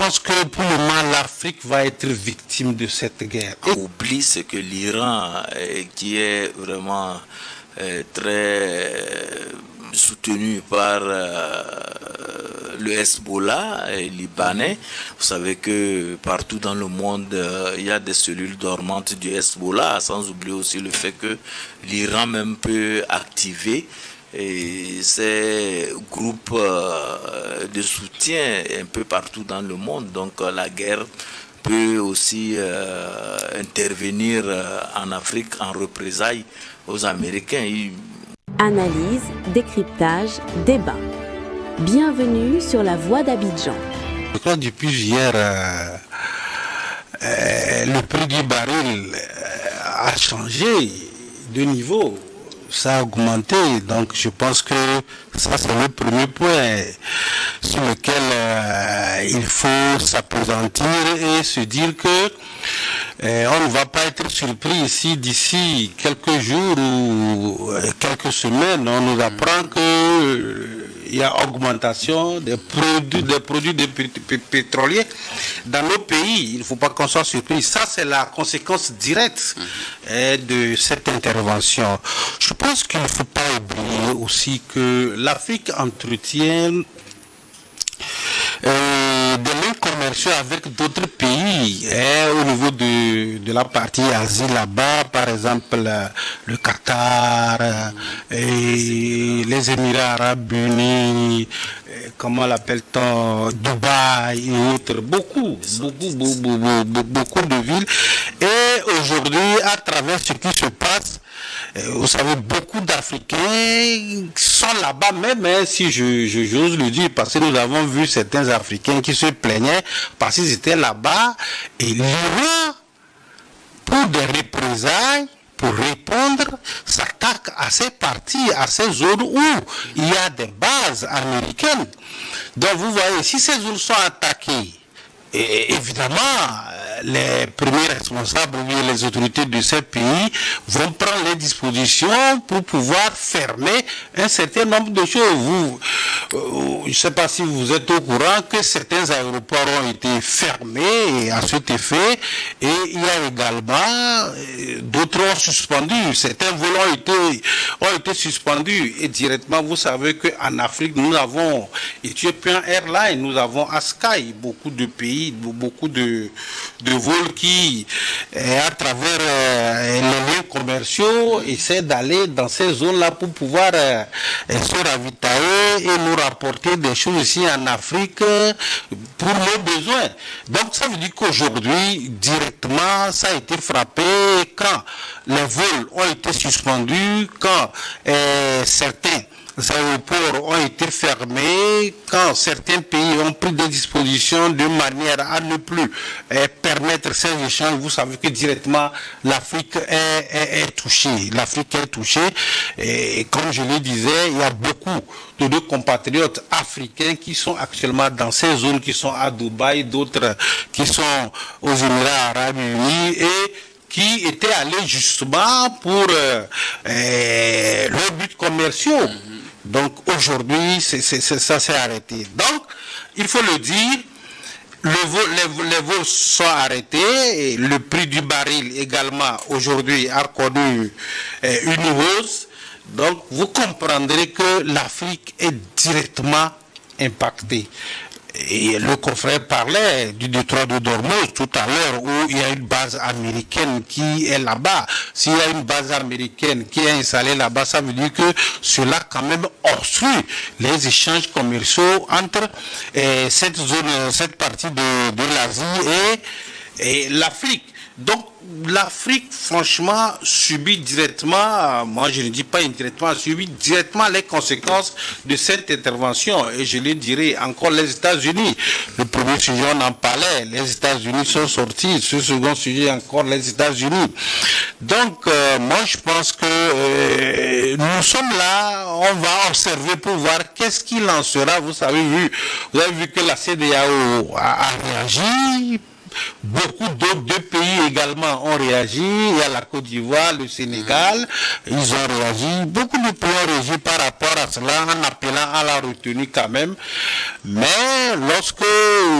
pense que pour le moment, l'Afrique va être victime de cette guerre. On oublie ce que l'Iran, qui est vraiment très soutenu par le Hezbollah libanais. Vous savez que partout dans le monde, il y a des cellules dormantes du Hezbollah, sans oublier aussi le fait que l'Iran même peut activer ces groupes de soutien un peu partout dans le monde. Donc la guerre peut aussi intervenir en Afrique en représailles aux Américains. Analyse, décryptage, débat. Bienvenue sur la Voix d'Abidjan. Je crois que depuis hier, le prix du baril a changé de niveau. Ça a augmenté, donc je pense que ça c'est le premier point sur lequel il faut s'appesantir et se dire que on ne va pas être surpris ici d'ici quelques jours ou quelques semaines. On nous apprend que il y a augmentation des produits pétroliers dans nos pays. Il ne faut pas qu'on soit surpris. Ça, c'est la conséquence directe de cette intervention. Je pense qu'il ne faut pas oublier aussi que l'Afrique entretient des liens commerciaux avec d'autres pays au niveau de la partie Asie là-bas, par exemple le Qatar, et les Émirats Arabes Unis, comment l'appelle-t-on, Dubaï et autres, beaucoup de villes. Et aujourd'hui, à travers ce qui se passe, vous savez, beaucoup d'Africains sont là-bas, même si j'ose le dire, parce que nous avons vu certains Africains qui se plaignaient parce qu'ils étaient là-bas et l'Iran, pour des représailles, pour répondre, s'attaque à ces parties, à ces zones où il y a des bases américaines. Donc vous voyez, si ces zones sont attaquées, et évidemment, les premiers responsables ou les autorités de ces pays vont prendre les dispositions pour pouvoir fermer un certain nombre de choses. Je ne sais pas si vous êtes au courant que certains aéroports ont été fermés à cet effet, et il y a également d'autres ont suspendu. Certains vols ont été suspendus, et directement, vous savez qu'en Afrique, nous avons Ethiopian Airlines, nous avons Askai, beaucoup de pays, beaucoup de vols qui, à travers les liens commerciaux, essaient d'aller dans ces zones-là pour pouvoir se ravitailler et nous rapporter des choses ici en Afrique pour nos besoins. Donc ça veut dire qu'aujourd'hui, directement, ça a été frappé quand les vols ont été suspendus, quand certains aéroports ont été fermés, quand certains pays ont pris des dispositions de manière à ne plus permettre ces échanges. Vous savez que directement l'Afrique est touchée. L'Afrique est touchée, et comme je le disais, il y a beaucoup de nos compatriotes africains qui sont actuellement dans ces zones, qui sont à Dubaï, d'autres qui sont aux Émirats Arabes Unis, et qui étaient allés justement pour leurs buts commerciaux. Donc aujourd'hui, ça s'est arrêté. Donc, il faut le dire, les vols sont arrêtés, et le prix du baril également aujourd'hui a connu une hausse. Donc vous comprendrez que l'Afrique est directement impactée. Et le confrère parlait du détroit de Dormoz tout à l'heure, où il y a une base américaine qui est là-bas. S'il y a une base américaine qui est installée là-bas, ça veut dire que cela quand même obstrue les échanges commerciaux entre cette zone, cette partie de l'Asie et l'Afrique. Donc l'Afrique, franchement, subit directement, moi je ne dis pas indirectement, subit directement les conséquences de cette intervention. Et je le dirais encore, les États-Unis, le premier sujet on en parlait, les États-Unis sont sortis, ce second sujet encore, les États-Unis. Donc moi je pense que nous sommes là, on va observer pour voir qu'est-ce qu'il en sera. Vous avez vu que la CEDEAO a réagi beaucoup d'autres pays également ont réagi. Il y a la Côte d'Ivoire, le Sénégal, ils ont réagi. Beaucoup de pays ont réagi par rapport à cela en appelant à la retenue quand même. Mais lorsque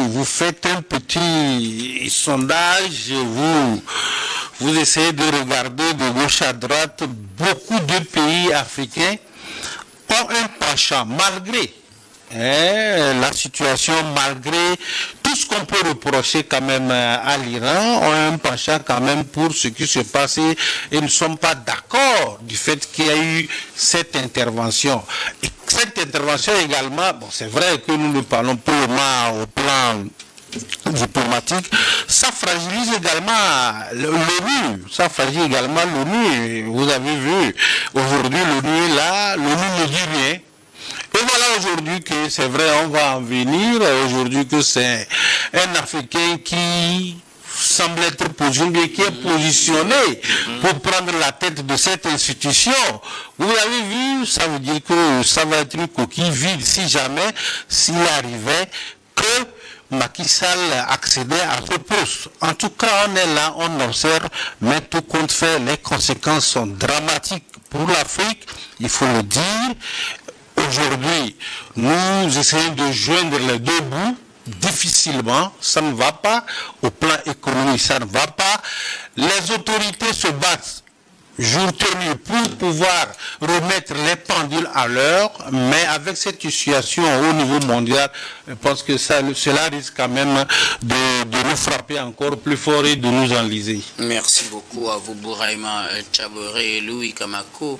vous faites un petit sondage, vous essayez de regarder de gauche à droite, beaucoup de pays africains ont un penchant malgré la situation, malgré tout ce qu'on peut reprocher quand même à l'Iran, ont un penchant quand même pour ce qui se passe et ne sont pas d'accord du fait qu'il y a eu cette intervention. Et cette intervention également, bon, c'est vrai que nous ne parlons pas au plan diplomatique, ça fragilise également l'ONU, ça fragilise également l'ONU. Vous avez vu, aujourd'hui l'ONU est là, l'ONU ne dit rien. Et voilà aujourd'hui que c'est vrai, on va en venir, aujourd'hui que c'est un Africain qui semble être positionné, qui est positionné pour prendre la tête de cette institution. Vous avez vu, ça veut dire que ça va être une coquille vide si jamais, s'il arrivait que Macky Sall accédait à ce poste. En tout cas, on est là, on observe, mais tout compte fait, les conséquences sont dramatiques pour l'Afrique, il faut le dire. Aujourd'hui, nous essayons de joindre les deux bouts, difficilement, ça ne va pas, au plan économique, ça ne va pas. Les autorités se battent jour tenu pour pouvoir remettre les pendules à l'heure, mais avec cette situation au niveau mondial, je pense que cela risque quand même de nous frapper encore plus fort et de nous enliser. Merci beaucoup à vous, Bouraïma Tchaboré et Louis Kamako.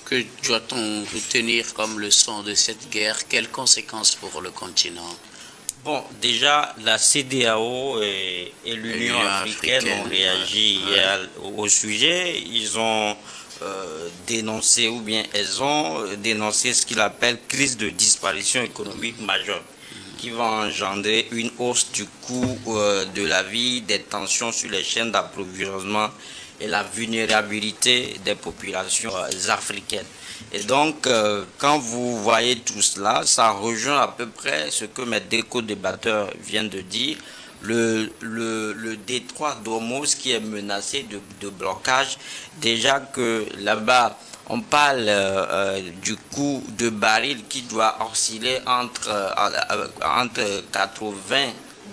Que doit-on retenir comme leçon de cette guerre? Quelles conséquences pour le continent? Bon, déjà, la CEDEAO et l'Union africaine ont réagi au sujet. Ils ont dénoncé, ou bien elles ont dénoncé ce qu'ils appellent crise de disparition économique majeure, qui va engendrer une hausse du coût de la vie, des tensions sur les chaînes d'approvisionnement et la vulnérabilité des populations africaines. Et donc, quand vous voyez tout cela, ça rejoint à peu près ce que mes deux co-débatteurs viennent de dire. Le détroit d'Ormuz qui est menacé de blocage, déjà que là-bas, on parle du coût de baril qui doit osciller entre 80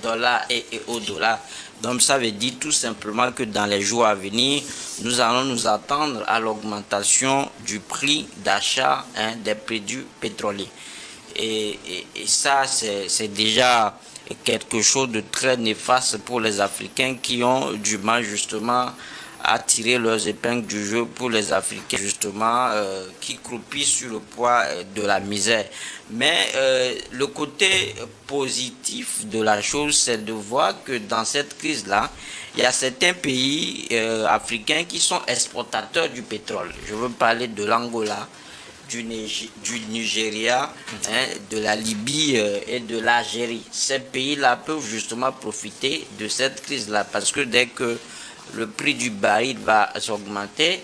$ et au dollar. Donc ça veut dire tout simplement que dans les jours à venir, nous allons nous attendre à l'augmentation du prix d'achat des produits pétroliers. Et ça, c'est déjà quelque chose de très néfaste pour les Africains qui ont du mal justement à tirer leurs épingles du jeu, pour les Africains justement qui croupissent sur le poids de la misère. Mais le côté positif de la chose, c'est de voir que dans cette crise-là, il y a certains pays africains qui sont exportateurs du pétrole. Je veux parler de l'Angola, du Nigeria, de la Libye et de l'Algérie. Ces pays-là peuvent justement profiter de cette crise-là parce que dès que le prix du baril va s'augmenter,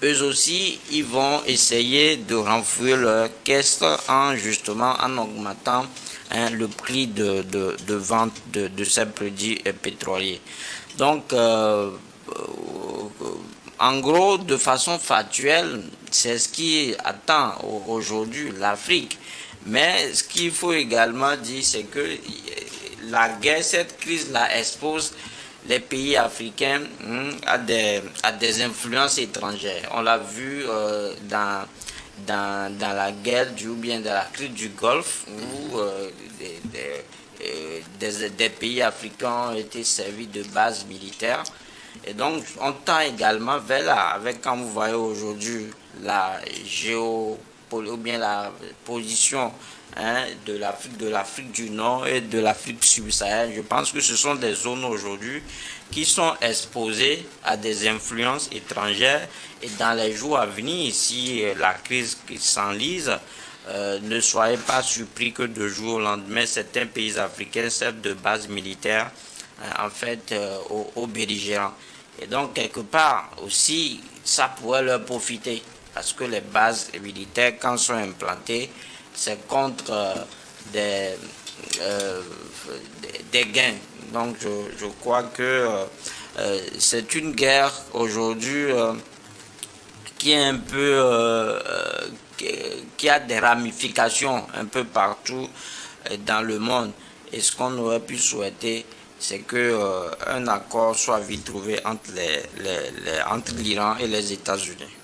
eux aussi, ils vont essayer de renflouer leur caisse en augmentant le prix de vente de ces produits pétroliers. Donc, en gros, de façon factuelle, c'est ce qui attend aujourd'hui l'Afrique. Mais ce qu'il faut également dire, c'est que la guerre, cette crise-là expose les pays africains à des influences étrangères. On l'a vu dans la guerre ou bien dans la crise du Golfe où des pays africains ont été servis de bases militaires. Et donc, on tend également vers là, avec, quand vous voyez aujourd'hui la ou bien la position de l'Afrique du Nord et de l'Afrique subsaharienne. Je pense que ce sont des zones aujourd'hui qui sont exposées à des influences étrangères. Et dans les jours à venir, si la crise s'enlise, ne soyez pas surpris que de jour au lendemain, certains pays africains servent de base militaire aux belligérants. Et donc, quelque part aussi, ça pourrait leur profiter. Parce que les bases militaires, quand sont implantées, c'est contre des gains Donc je crois que c'est une guerre aujourd'hui qui est un peu qui a des ramifications un peu partout dans le monde. Et ce qu'on aurait pu souhaiter, c'est que un accord soit vite trouvé entre l'Iran et les États-Unis.